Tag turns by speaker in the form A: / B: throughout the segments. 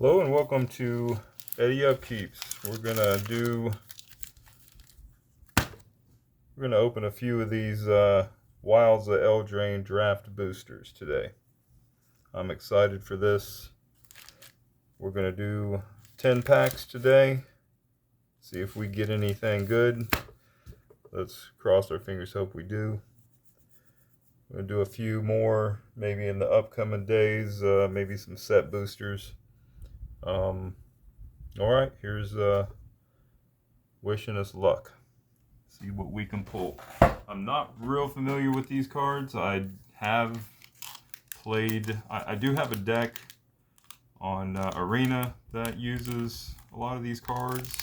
A: Hello and welcome to Eddie Upkeeps. We're gonna open a few of these Wilds of Eldraine draft boosters today. I'm excited for this. We're gonna do 10 packs today. See if we get anything good. Let's cross our fingers, hope we do. We're gonna do a few more maybe in the upcoming days, maybe some set boosters. Alright, here's wishing us luck. See what we can pull. I'm not real familiar with these cards. I have played, I do have a deck on Arena that uses a lot of these cards.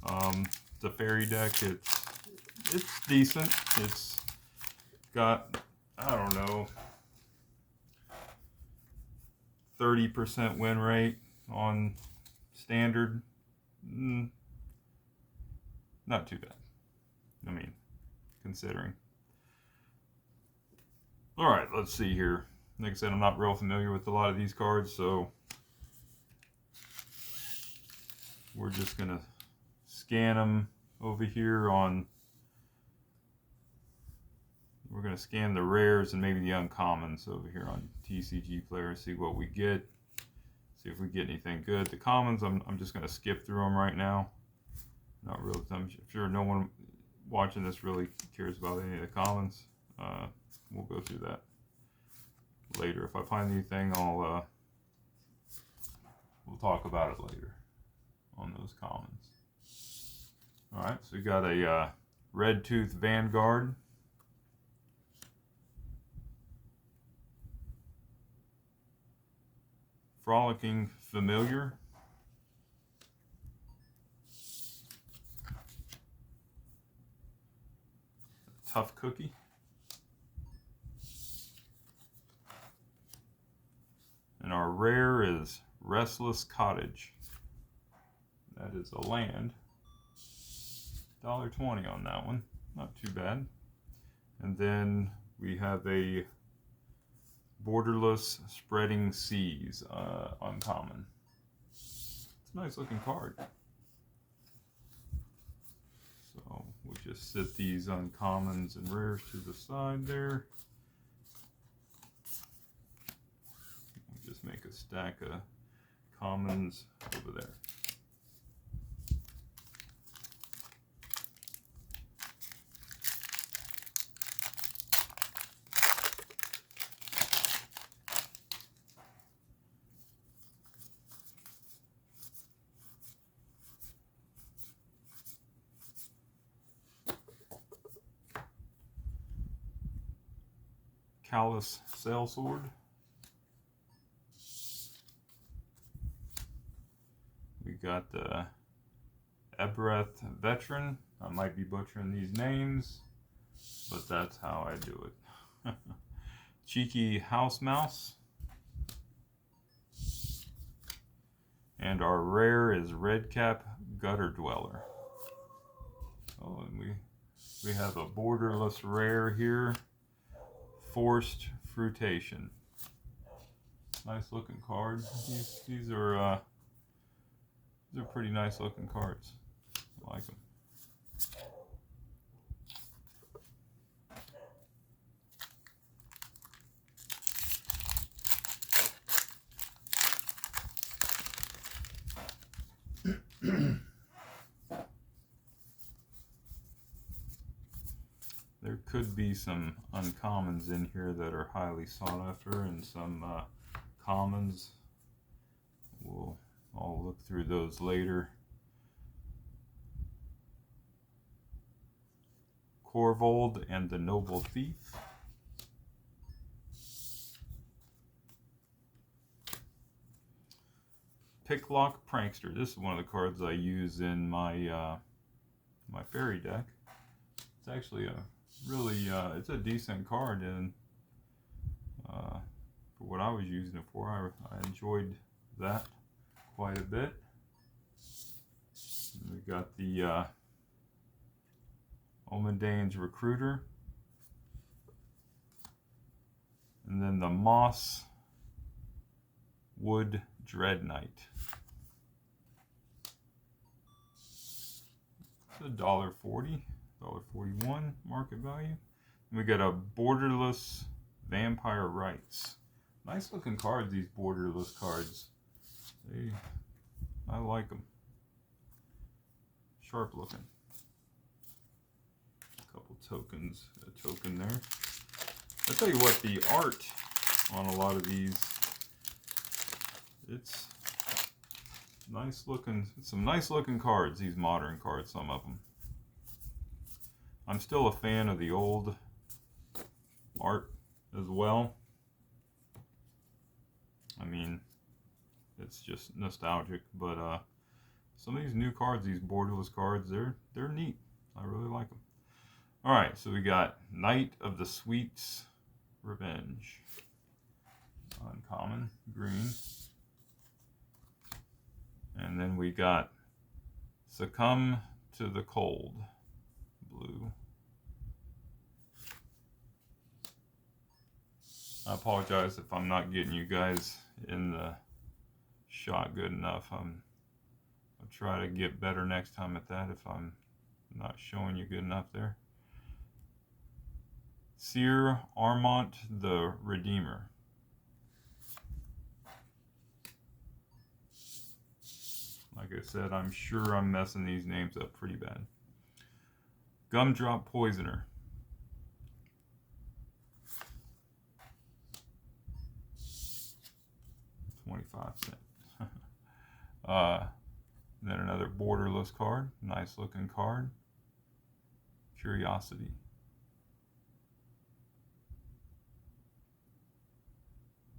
A: It's a fairy deck. It's decent. It's got, I don't know, 30% win rate on standard. Not too bad. I mean, considering. Alright, let's see here. Like I said, I'm not real familiar with a lot of these cards, so we're just going to scan them over here on... We're going to scan the rares and maybe the uncommons over here on TCG Player and see what we get. See if we get anything good. The commons, I'm just going to skip through them right now. Not really. I'm sure no one watching this really cares about any of the commons. We'll go through that later. If I find anything, we'll talk about it later on those commons. All right, so we got a Red Tooth Vanguard. Frolicking Familiar. Tough Cookie. And our rare is Restless Cottage. That is a land. $1.20 on that one. Not too bad. And then we have a Borderless Spreading Seas uncommon. It's a nice looking card. So we'll just set these uncommons and rares to the side there. We'll just make a stack of commons over there. Callous Sailsword. We got the Ebreth Veteran. I might be butchering these names, but that's how I do it. Cheeky House Mouse. And our rare is Redcap Gutter Dweller. Oh, and we have a borderless rare here. Forced Fruitation. Nice looking card. These are pretty nice looking cards. I like them. There could be some uncommons in here that are highly sought after, and some commons. I'll look through those later. Corvold and the Noble Thief. Picklock Prankster. This is one of the cards I use in my my fairy deck. It's actually a really it's a decent card, and for what I was using it for, I enjoyed that quite a bit. And we got the Omendane's Recruiter, and then the Moss Wood Dread Knight. It's $1.40, $1.41 market value. And we got a Borderless Vampire Rites. Nice looking cards, these Borderless cards. I like them. Sharp looking. A couple tokens, a token there. I'll tell you what, the art on a lot of these, it's nice looking, some nice looking cards, these modern cards, some of them. I'm still a fan of the old art as well. I mean, it's just nostalgic, but some of these new cards, these borderless cards, they're neat. I really like them. All right, so we got Knight of the Sweets Revenge. Uncommon, green. And then we got Succumb to the Cold, blue. I apologize if I'm not getting you guys in the shot good enough. I'll try to get better next time at that if I'm not showing you good enough there. Seer Armont the Redeemer. Like I said, I'm sure I'm messing these names up pretty bad. Gumdrop Poisoner. $0.25. Then another borderless card. Nice looking card. Curiosity.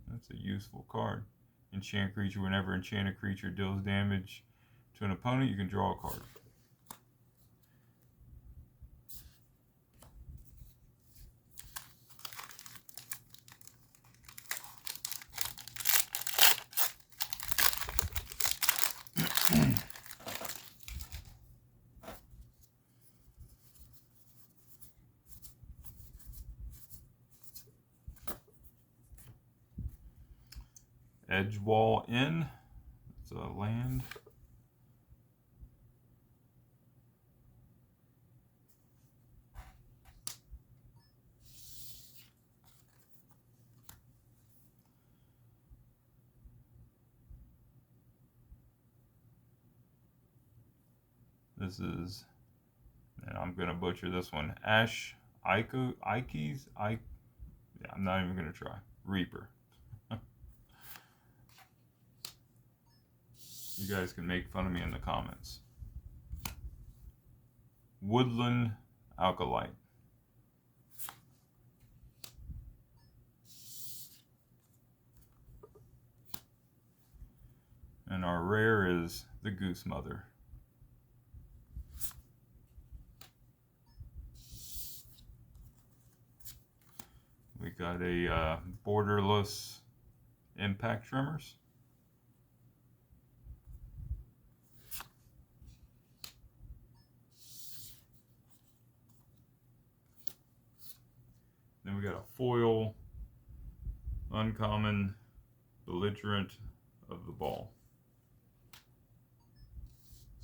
A: That's a useful card. Enchant creature. Whenever enchanted creature deals damage to an opponent, you can draw a card. Edgewall Inn. It's a land. This is, and I'm gonna butcher this one. Ash Ikes. Yeah, I'm not even gonna try. Reaper. You guys can make fun of me in the comments. Woodland Alkalite. And our rare is the Goose Mother. We got a borderless Impact Tremors. Then we got a foil, uncommon, Belligerent of the Ball.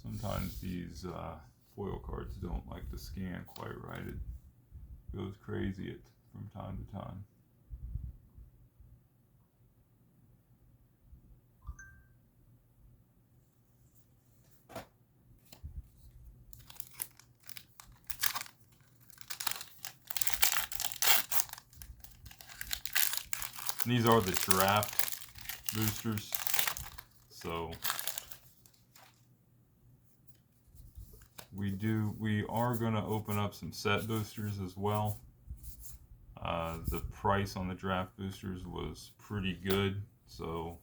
A: Sometimes these foil cards don't like to scan quite right. It goes crazy from time to time. These are the draft boosters, so we are going to open up some set boosters as well. The price on the draft boosters was pretty good, so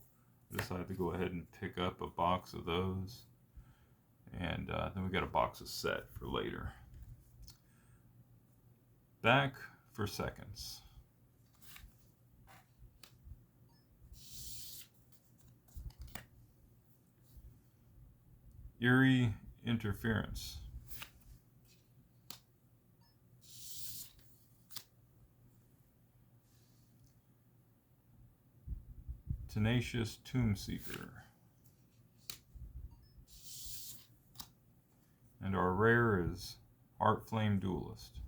A: I decided to go ahead and pick up a box of those, and then we got a box of set for later. Back for seconds. Eerie Interference. Tenacious Tomb Seeker. And our rare is Heart Flame Duelist.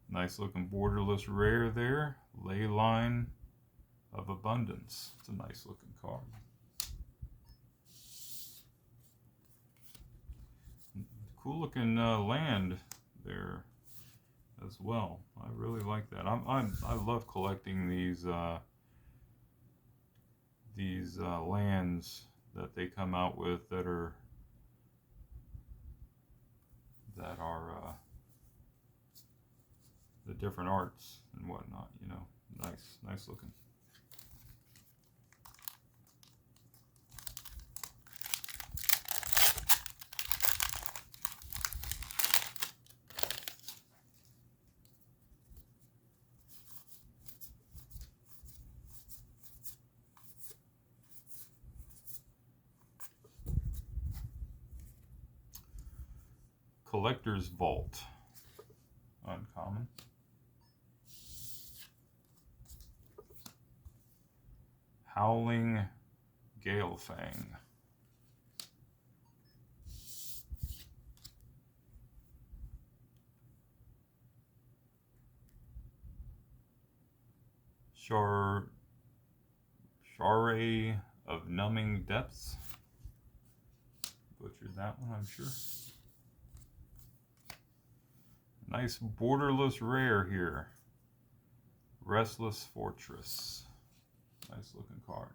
A: Nice looking borderless rare there. Ley Line of Abundance. It's a nice looking card. Cool looking land there as well. I really like that. I love collecting these lands that they come out with that are the different arts and whatnot. You know, nice looking. Collector's Vault. Uncommon. Howling Galefang. Share of Numbing Depths. Butchered that one, I'm sure. Nice borderless rare here. Restless Fortress. Nice looking card.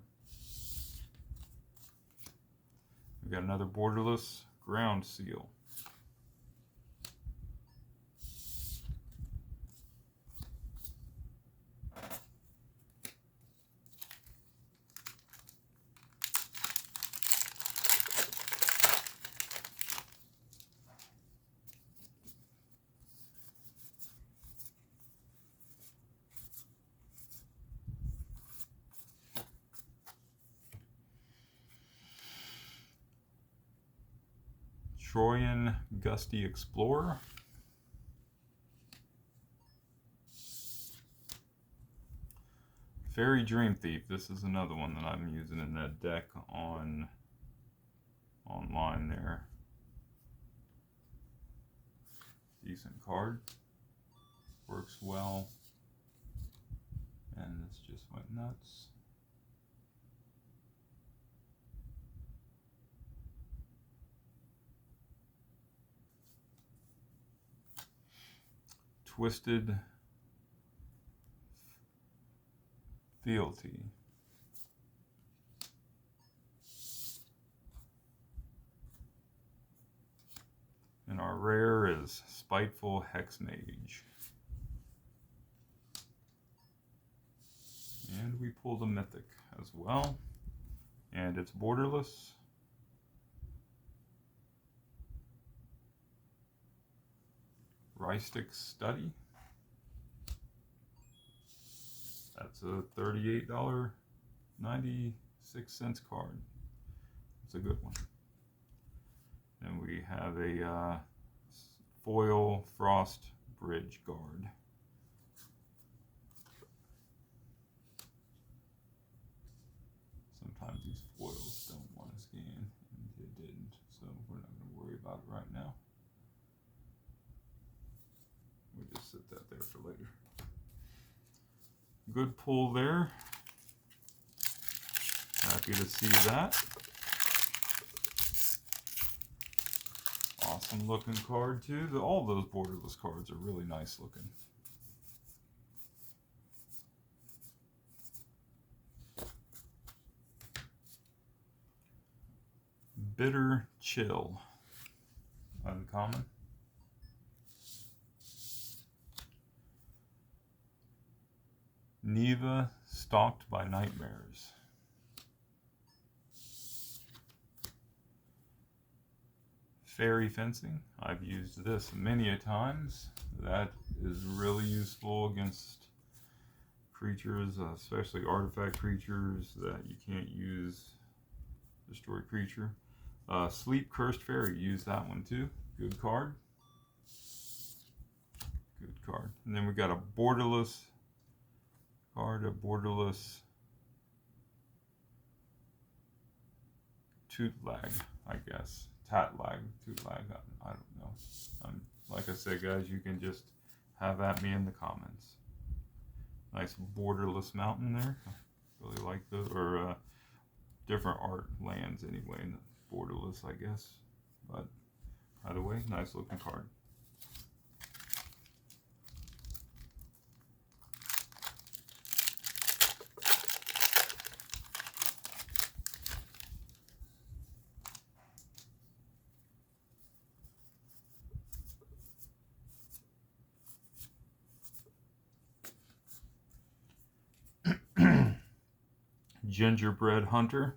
A: We've got another borderless Ground Seal. Troyan Gusty Explorer. Fairy Dream Thief. This is another one that I'm using in that deck online there. Decent card. Works well. And this just went nuts. Twisted Fealty. And our rare is Spiteful Hexmage. And we pulled a mythic as well. And it's borderless. Rhystic Study. That's a $38.96 card. It's a good one. And we have a foil Frost Bridge Guard. Sometimes these foils don't want to scan, and it didn't, so we're not going to worry about it right now. We'll just set that there for later. Good pull there. Happy to see that. Awesome looking card too. All those borderless cards are really nice looking. Bitter Chill. Uncommon. Neva Stalked by Nightmares. Fairy Fencing. I've used this many a times. That is really useful against creatures, especially artifact creatures that you can't use destroy creature. Sleep Cursed Fairy. Use that one too. Good card. And then we got a borderless card, a borderless toot lag, I guess. Tat lag, toot lag, I don't know. Like I said, guys, you can just have at me in the comments. Nice borderless mountain there. I really like those, or different art lands anyway, borderless, I guess. But either way, nice looking card. Gingerbread Hunter.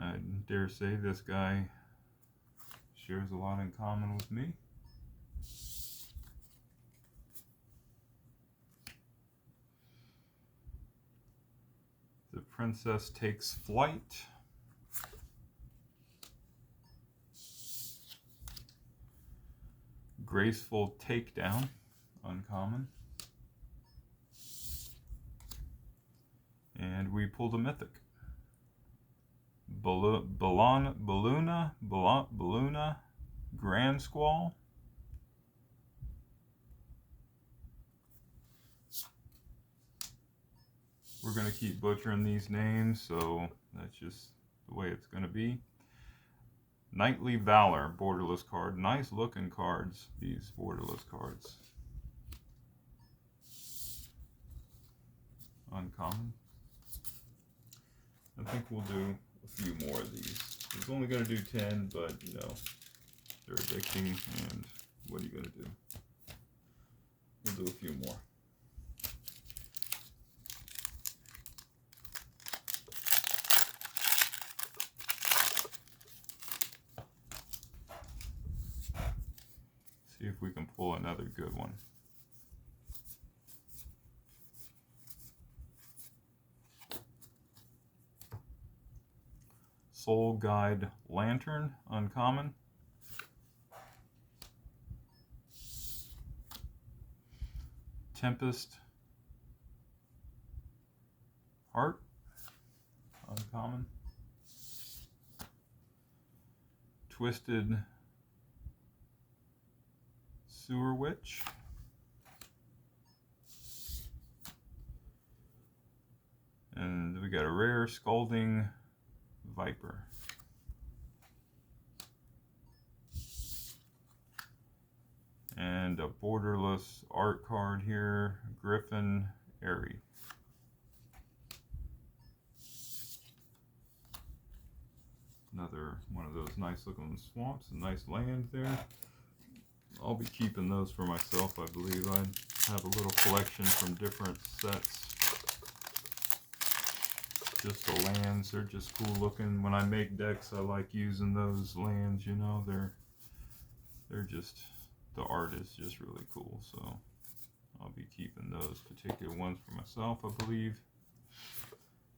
A: I dare say this guy shares a lot in common with me. The Princess Takes Flight. Graceful Takedown, uncommon. And we pulled a mythic. Balloona Grand Squall. We're going to keep butchering these names, so that's just the way it's going to be. Knightly Valor, borderless card. Nice looking cards, these borderless cards. Uncommon. I think we'll do a few more of these. I was only going to do 10, but you know, they're addicting, and what are you going to do? We'll do a few more. See if we can pull another good one. Soul Guide Lantern, uncommon. Tempest Heart, uncommon. Twisted Sewer Witch. And we got a rare Scalding Viper. And a borderless art card here, Griffin Airy. Another one of those nice looking swamps, a nice land there. I'll be keeping those for myself, I believe. I have a little collection from different sets. Just the lands, they're just cool looking. When I make decks, I like using those lands, you know, they're just, the art is just really cool, so I'll be keeping those particular ones for myself, I believe.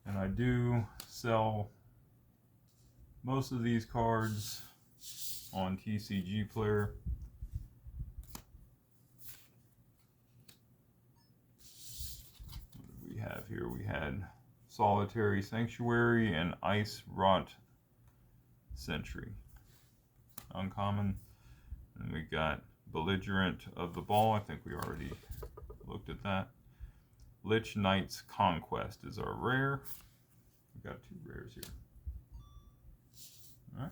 A: And I do sell most of these cards on TCG Player. What did we have here? We had Solitary Sanctuary and Ice Wrought Sentry, uncommon. And we got Belligerent of the Ball. I think we already looked at that. Lich Knight's Conquest is our rare. We got two rares here. All right.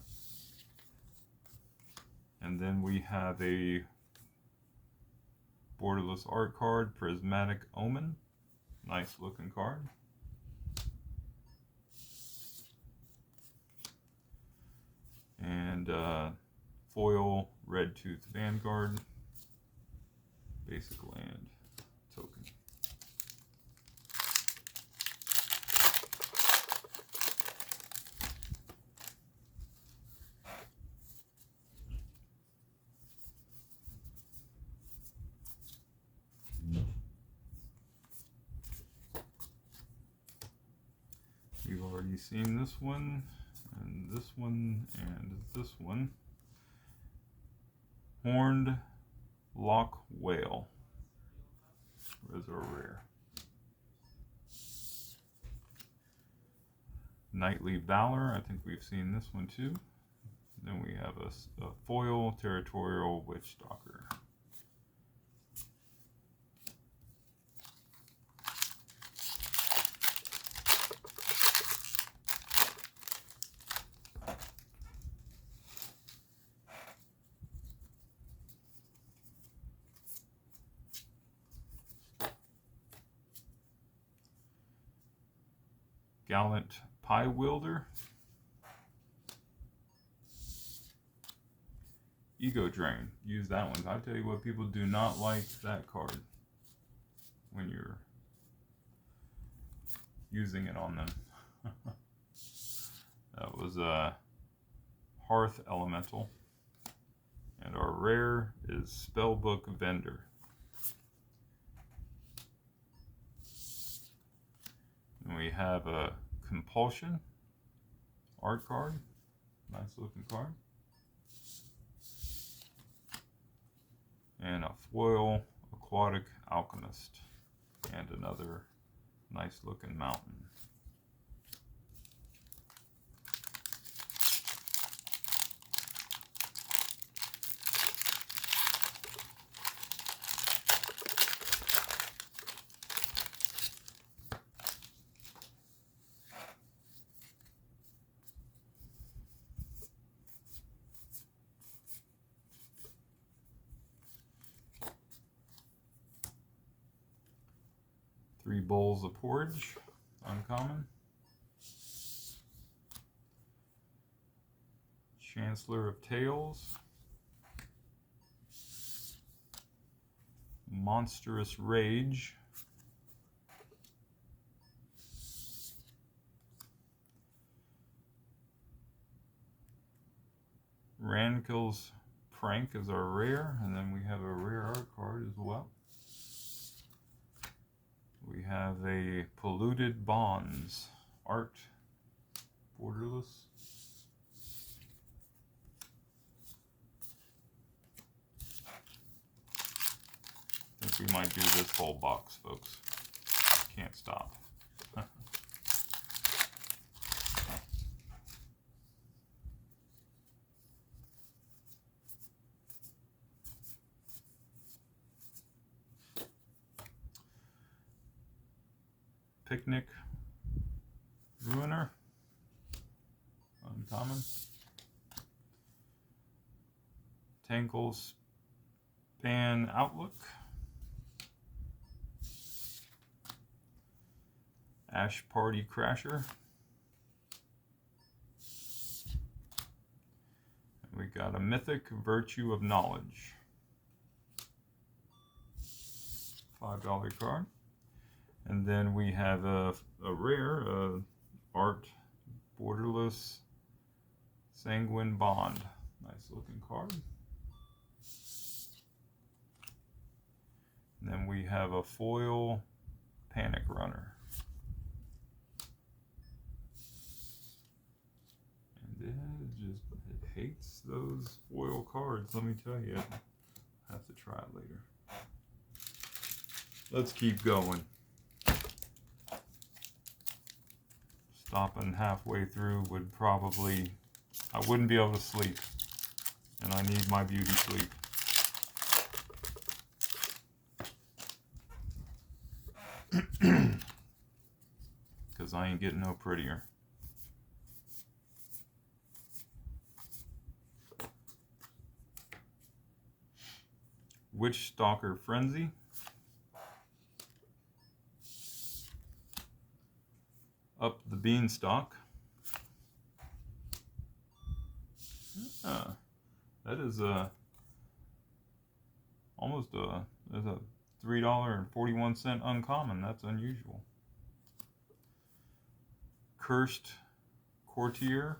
A: And then we have a borderless art card, Prismatic Omen. Nice looking card. And foil Red Tooth Vanguard, basic land token. You've already seen this one, and this one, and this one. Horned Lock Whale. Where's our rare? Knightly Valor. I think we've seen this one too. Then we have a foil Territorial Witch Stalker. Gallant Pie Wielder. Ego Drain. Use that one. I tell you what, people do not like that card when you're using it on them. That was a Hearth Elemental. And our rare is Spellbook Vendor. And we have a Compulsion art card. Nice looking card. And a foil Aquatic Alchemist. And another nice looking mountain. Three Bowls of Porridge, uncommon. Chancellor of Tales. Monstrous Rage. Rankle's Prank is our rare, and then we have a rare art card as well. We have a Polluted Bonds art, borderless. I think we might do this whole box, folks. Can't stop. Picnic Ruiner, uncommon. Tankle's Ban Outlook. Ash Party Crasher. And we got a Mythic Virtue of Knowledge. $5 card. And then we have a rare art borderless Sanguine Bond. Nice looking card. And then we have a foil Panic Runner. And it hates those foil cards, let me tell you. I'll have to try it later. Let's keep going. Stopping halfway through would probably, I wouldn't be able to sleep. And I need my beauty sleep. Because I ain't getting no prettier. Witch Stalker Frenzy. Up the Beanstalk. That is almost that's a $3.41 uncommon. That's unusual. Cursed Courtier.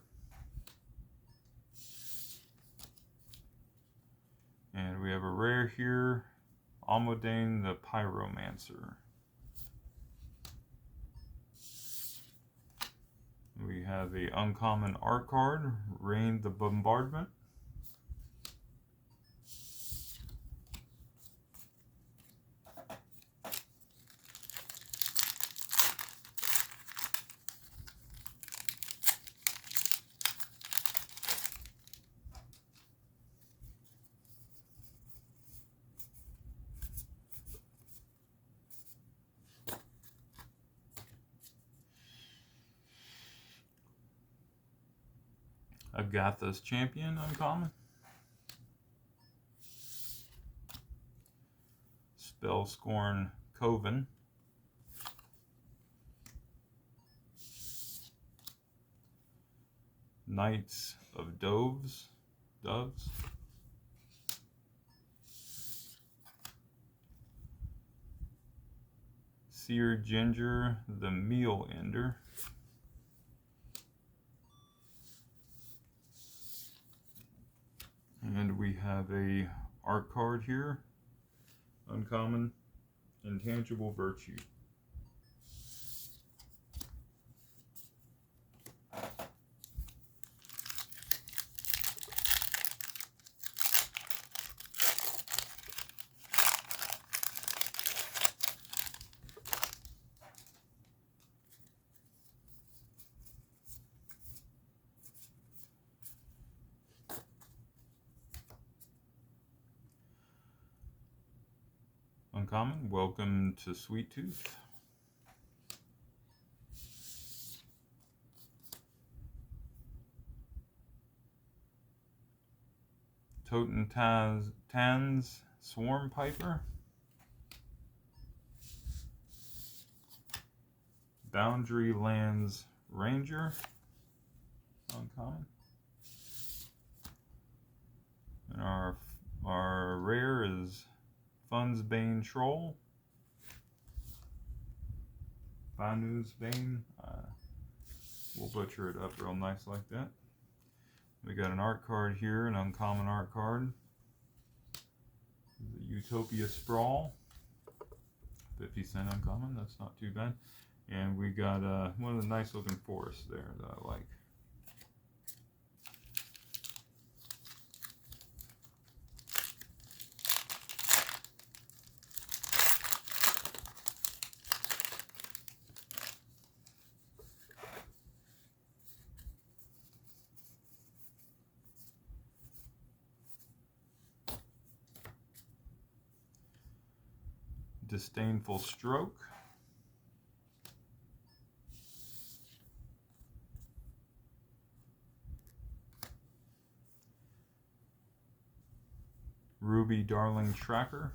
A: And we have a rare here, Almudane the Pyromancer. We have the uncommon art card, Rain the Bombardment. Agatha's Champion, uncommon. Spellscorn Coven. Knights of Doves. Sear Ginger, the Meal Ender. And we have a art card here. Uncommon, Intangible Virtue. Uncommon, Welcome to Sweet Tooth. Totentan's Swarm Piper. Boundary Lands Ranger. Uncommon. And our rare is Fundsbane Troll. Banu's Bane. We'll butcher it up real nice like that. We got an art card here, an uncommon art card. The Utopia Sprawl. 50-cent uncommon, that's not too bad. And we got one of the nice looking forests there that I like. Disdainful Stroke. Ruby Darling Tracker.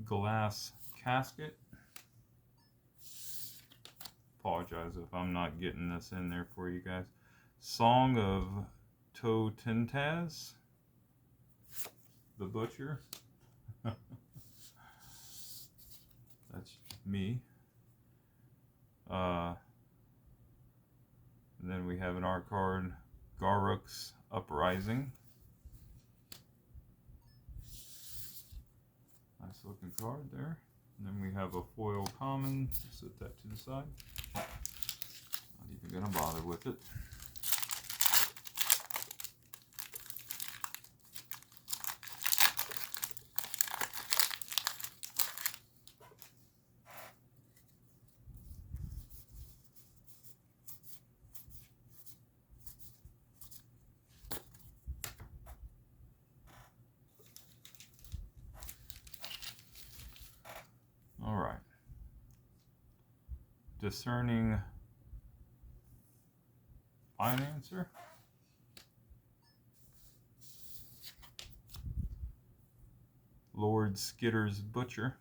A: Glass Casket. Apologize if I'm not getting this in there for you guys. Song of Totentaz, the Butcher. That's me. And then we have an art card, Garruk's Uprising. Nice looking card there. And then we have a foil common. Set that to the side. Not even gonna bother with it. All right. Discerning Financer. Lord Skitter's Butcher.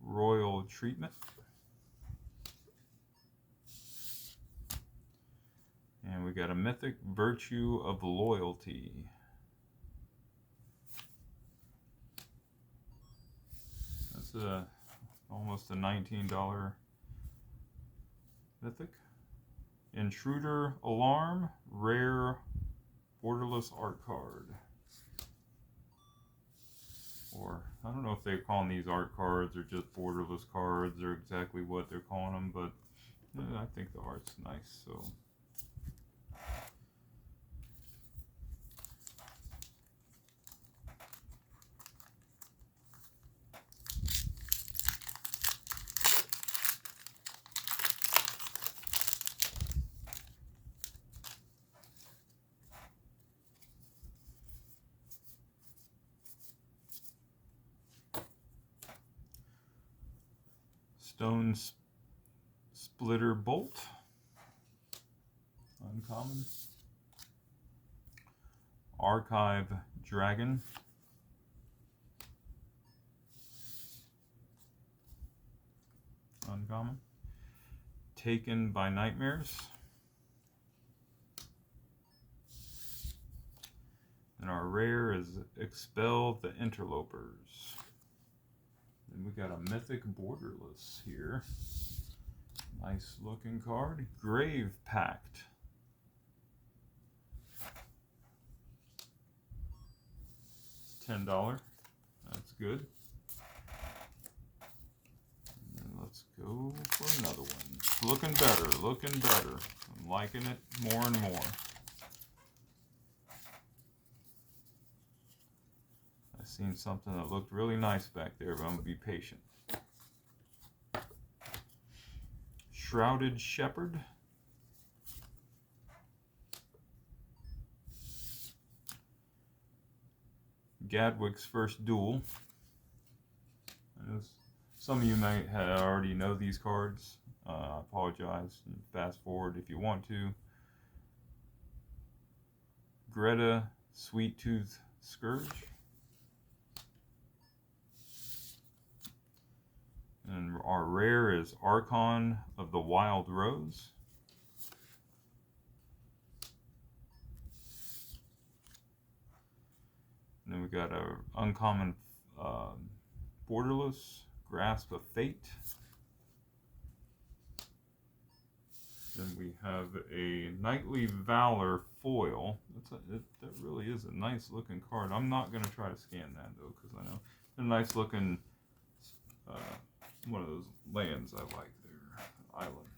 A: Royal Treatment. And we got a Mythic Virtue of Loyalty. That's almost a $19 Mythic. Intruder Alarm, rare borderless art card. Or, I don't know if they're calling these art cards or just borderless cards or exactly what they're calling them, but I think the art's nice, so. Stone Splitter Bolt, uncommon. Archive Dragon, uncommon. Taken by Nightmares. And our rare is Expel the Interlopers. And we got a Mythic Borderless here. Nice looking card. Grave Pact. It's $10. That's good. And let's go for another one. Looking better, looking better. I'm liking it more and more. I seen something that looked really nice back there, but I'm going to be patient. Shrouded Shepherd. Gadwick's First Duel. Some of you might already know these cards. I apologize. Fast forward if you want to. Greta Sweet Tooth Scourge. And our rare is Archon of the Wild Rose. And then we got a uncommon Borderless, Grasp of Fate. Then we have a Knightly Valor foil. That really is a nice looking card. I'm not going to try to scan that though, because I know it's a nice looking one of those lands I like there, island.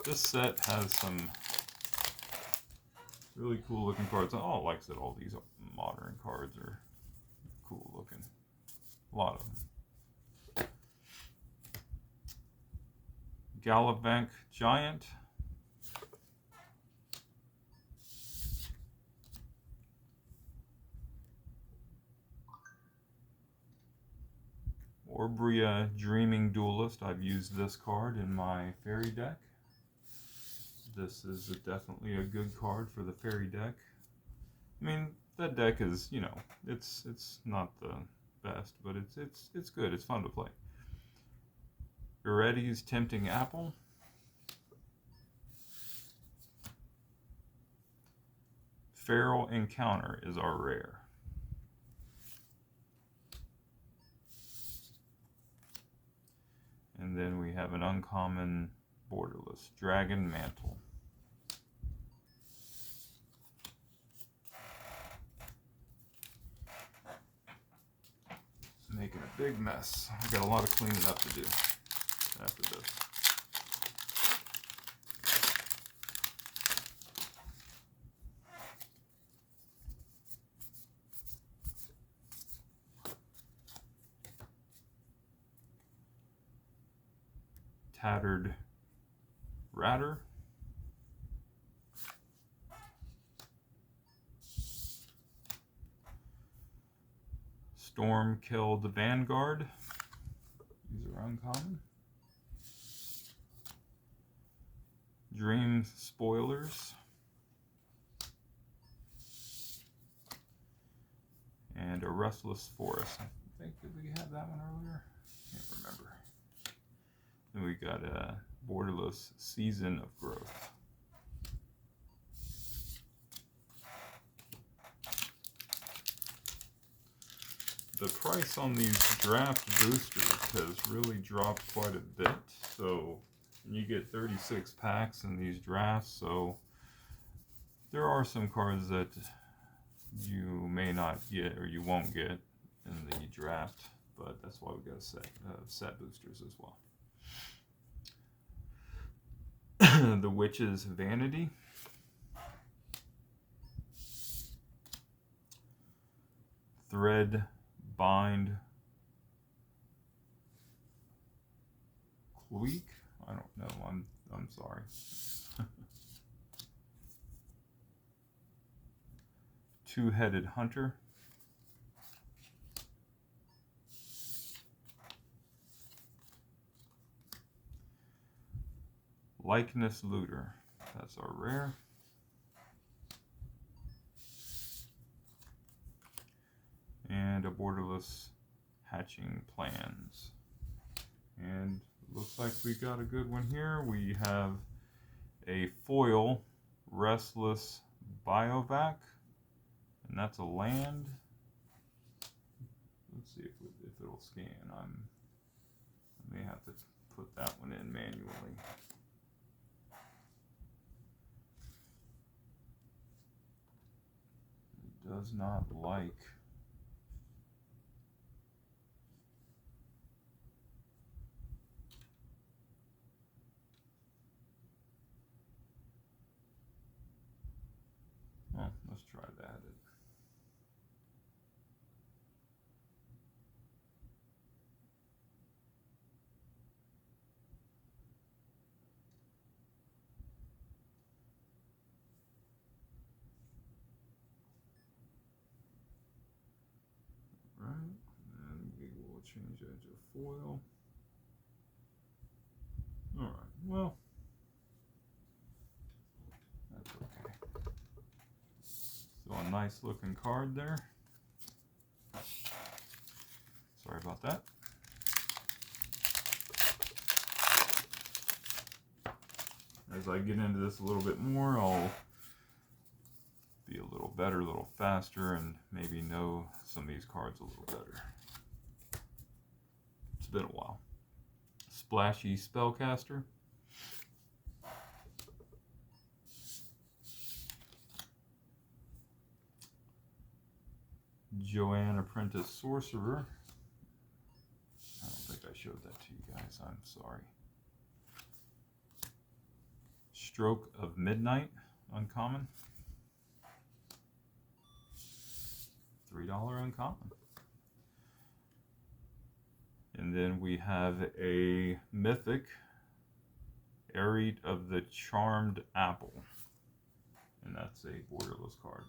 A: This set has some really cool looking cards. Oh, like I said, all these modern cards are cool looking. A lot of them. Gallivant Giant. Orbria Dreaming Duelist. I've used this card in my fairy deck. This is definitely a good card for the fairy deck. I mean, that deck is, you know, it's not the best, but it's good. It's fun to play. Eretti's Tempting Apple. Feral Encounter is our rare. And then we have an uncommon Borderless, Dragon Mantle. Making a big mess. I've got a lot of cleaning up to do after this. Tattered Ratter. Storm Killed Vanguard. These are uncommon. Dream Spoilers. And a Restless Forest. I think, did we have that one earlier? Can't remember. Then we got a Borderless Season of Growth. The price on these draft boosters has really dropped quite a bit. So you get 36 packs in these drafts. So there are some cards that you may not get or you won't get in the draft. But that's why we got set boosters as well. The Witch's Vanity. Thread Bind Queek. I don't know. I'm sorry. Two-Headed Hunter. Likeness Looter. That's our rare. And a borderless Hatching Plans. And looks like we got a good one here. We have a foil Restless Biovac, and that's a land. Let's see if it'll scan. I may have to put that one in manually. It does not like. Oh, let's try that. Right, and we will change that to foil. All right, well, that's okay. So a nice looking card there. Sorry about that. As I get into this a little bit more, I'll be a little better, a little faster, and maybe know some of these cards a little better. It's been a while. Splashy Spellcaster. Joanne Apprentice Sorcerer. I don't think I showed that to you guys. I'm sorry. Stroke of Midnight, uncommon. $3 uncommon. And then we have a mythic, Arete of the Charmed Apple. And that's a borderless card.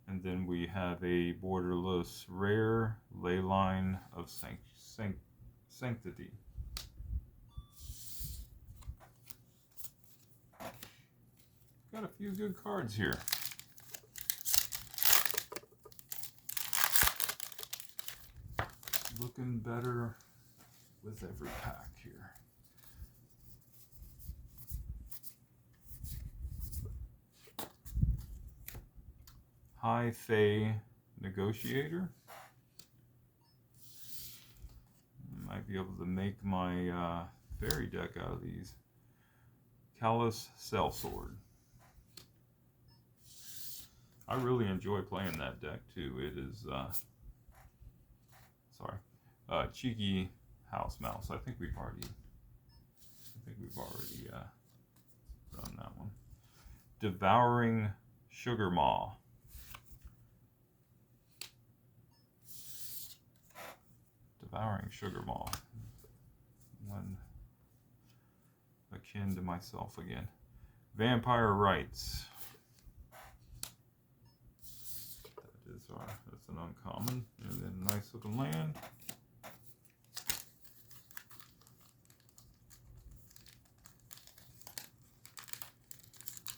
A: And then we have a borderless rare, Leyline of Sanctity. Got a few good cards here. Looking better with every pack here. High Fae Negotiator. Might be able to make my fairy deck out of these. Callous Sellsword. I really enjoy playing that deck too. It is, Cheeky House Mouse. I think we've already done that one. Devouring Sugar Maw. Devouring Sugar Maw. One akin to myself again. Vampire Rights. That's an uncommon, and then a nice looking land.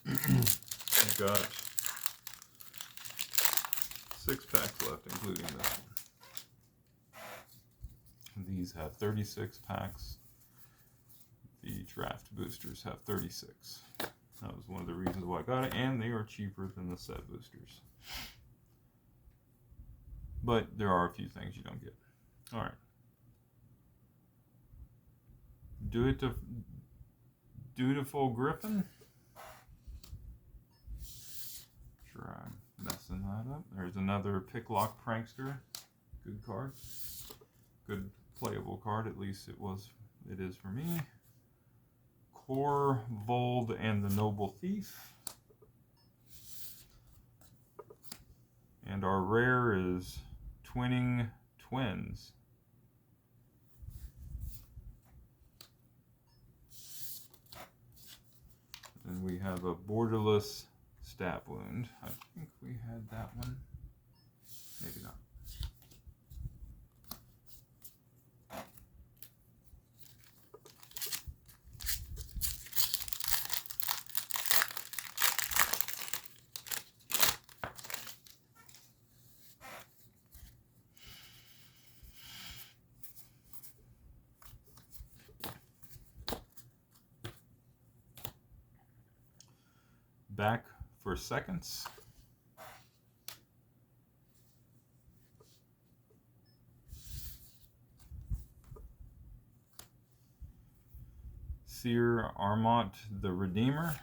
A: I've got 6 packs left, including this one. These have 36 packs. The draft boosters have 36. That was one of the reasons why I got it, and they are cheaper than the set boosters. But there are a few things you don't get. All right. Dutiful Griffin. Sure, I'm messing that up. There's another Picklock Prankster. Good card. Good playable card, at least it is for me. Corvold and the Noble Thief. And our rare is Twinning Twins. And we have a borderless Stab Wound. I think we had that one. Maybe not. back for seconds. Seer Armont the Redeemer.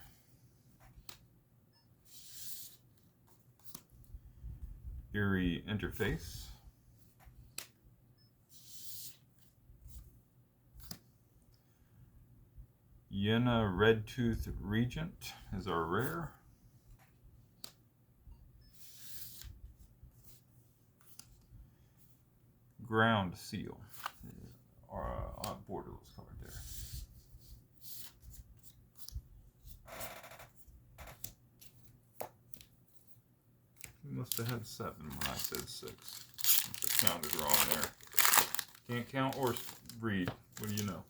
A: Eerie Interface. Yenna Redtooth Regent is our rare. Ground Seal, our borderless card there. We must have had 7 when I said 6. I counted wrong there. Can't count or read. What do you know?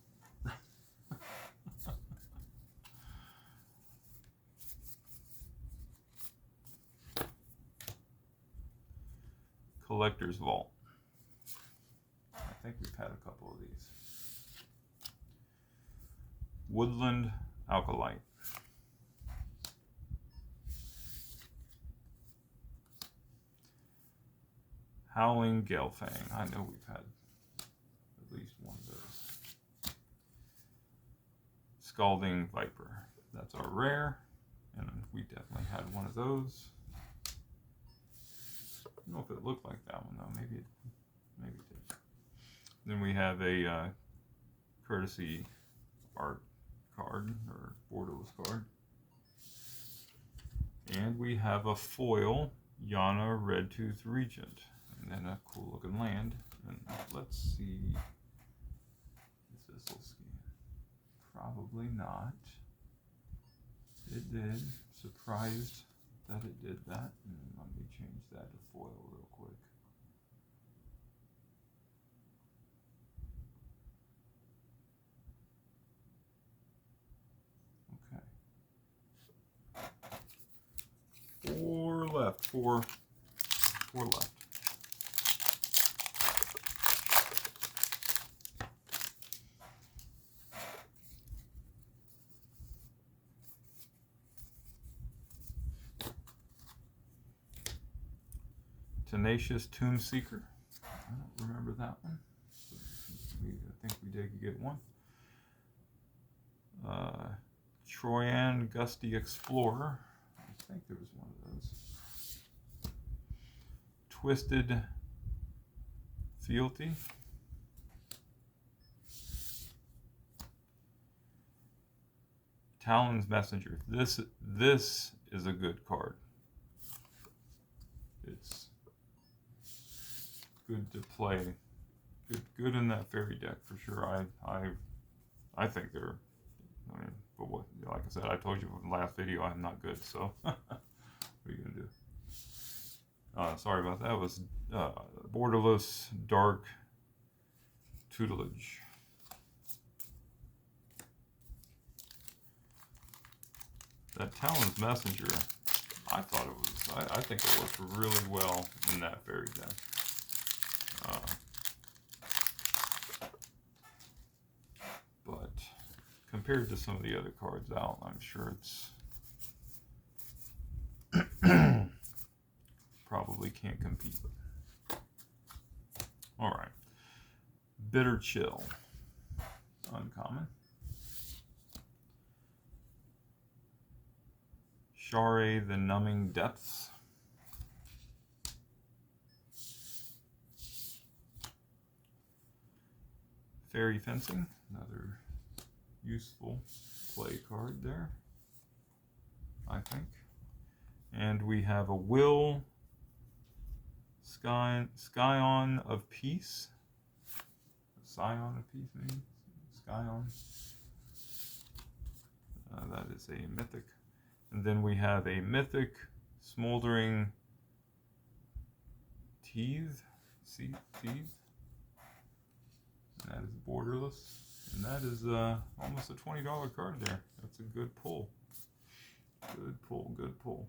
A: Collector's Vault. I think we've had a couple of these. Woodland Alkalite. Howling Galefang. I know we've had at least one of those. Scalding Viper. That's our rare. And we definitely had one of those. I don't know if it looked like that one though. Maybe it did. Then we have a courtesy art card or borderless card, and we have a foil Yana Redtooth Regent, and then a cool looking land. And let's see, is this will scan? Probably not. It did. Surprised that it did that. Let me change that to foil real quick. Okay. Four left. Four left. Tenacious Tomb Seeker. I don't remember that one. I think we did get one. Troyan Gusty Explorer. I think there was one of those. Twisted Fealty. Talon's Messenger. This is a good card. It's good to play. Good in that fairy deck for sure. I think they're. I mean, but what? Like I said, I told you in the last video I'm not good. So what are you gonna do? Sorry about that. It was borderless dark tutelage. That Talon's Messenger, I thought it was. I think it worked really well in that fairy deck. But compared to some of the other cards out, I'm sure it's probably can't compete. All right, Bitter Chill, uncommon. Share the Numbing Depths. Fairy Fencing, another useful play card there, I think. And we have a Will Scion of Peace. Scion of Peace, maybe? Scion. That is a mythic. And then we have a mythic Smoldering Teeth. Teeth. That is borderless, and that is almost a $20 card there. That's a good pull. Good pull, good pull.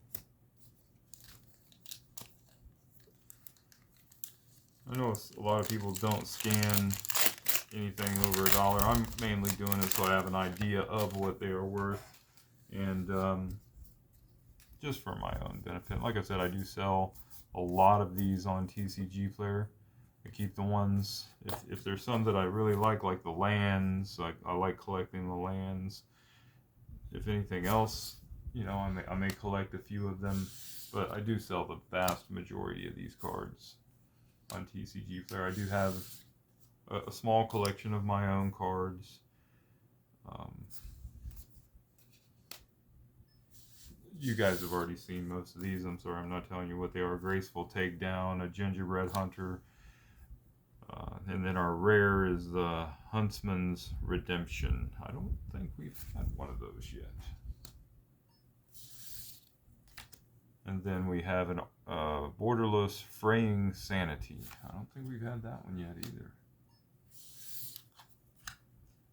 A: I know a lot of people don't scan anything over $1. I'm mainly doing it so I have an idea of what they are worth, and just for my own benefit. Like I said, I do sell a lot of these on TCG Player. I keep the ones, if there's some that I really like the lands, like I like collecting the lands. If anything else, you know, I may collect a few of them, but I do sell the vast majority of these cards on TCG Player. I do have a small collection of my own cards. You guys have already seen most of these. I'm sorry, I'm not telling you what they are. Graceful Takedown, a Gingerbread Hunter, and then our rare is the Huntsman's Redemption. I don't think we've had one of those yet. And then we have an Borderless Fraying Sanity. I don't think we've had that one yet either.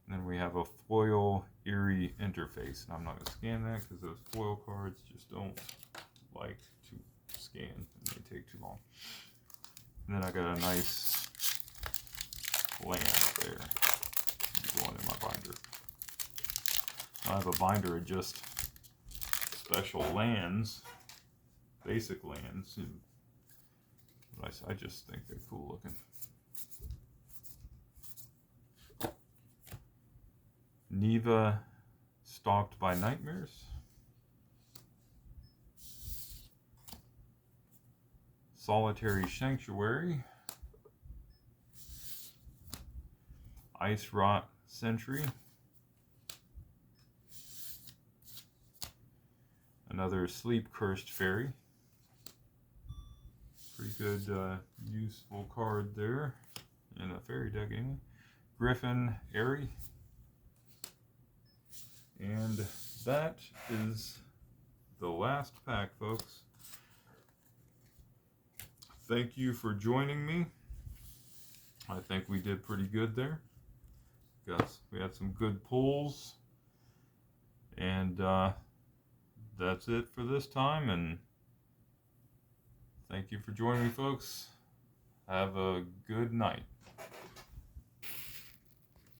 A: And then we have a Foil Eerie Interface. And I'm not going to scan that because those foil cards just don't like to scan and they take too long. And then I got a nice land there going in my binder. I have a binder of just special lands, basic lands. I just think they're cool looking. Neva, Stalked by Nightmares. Solitary Sanctuary. Ice Rot Sentry. Another Sleep Cursed Fairy. Pretty good, useful card there in a fairy deck anyway. Griffin Airy. And that is the last pack, folks. Thank you for joining me. I think we did pretty good there. We had some good pulls. And that's it for this time. And thank you for joining me, folks. Have a good night.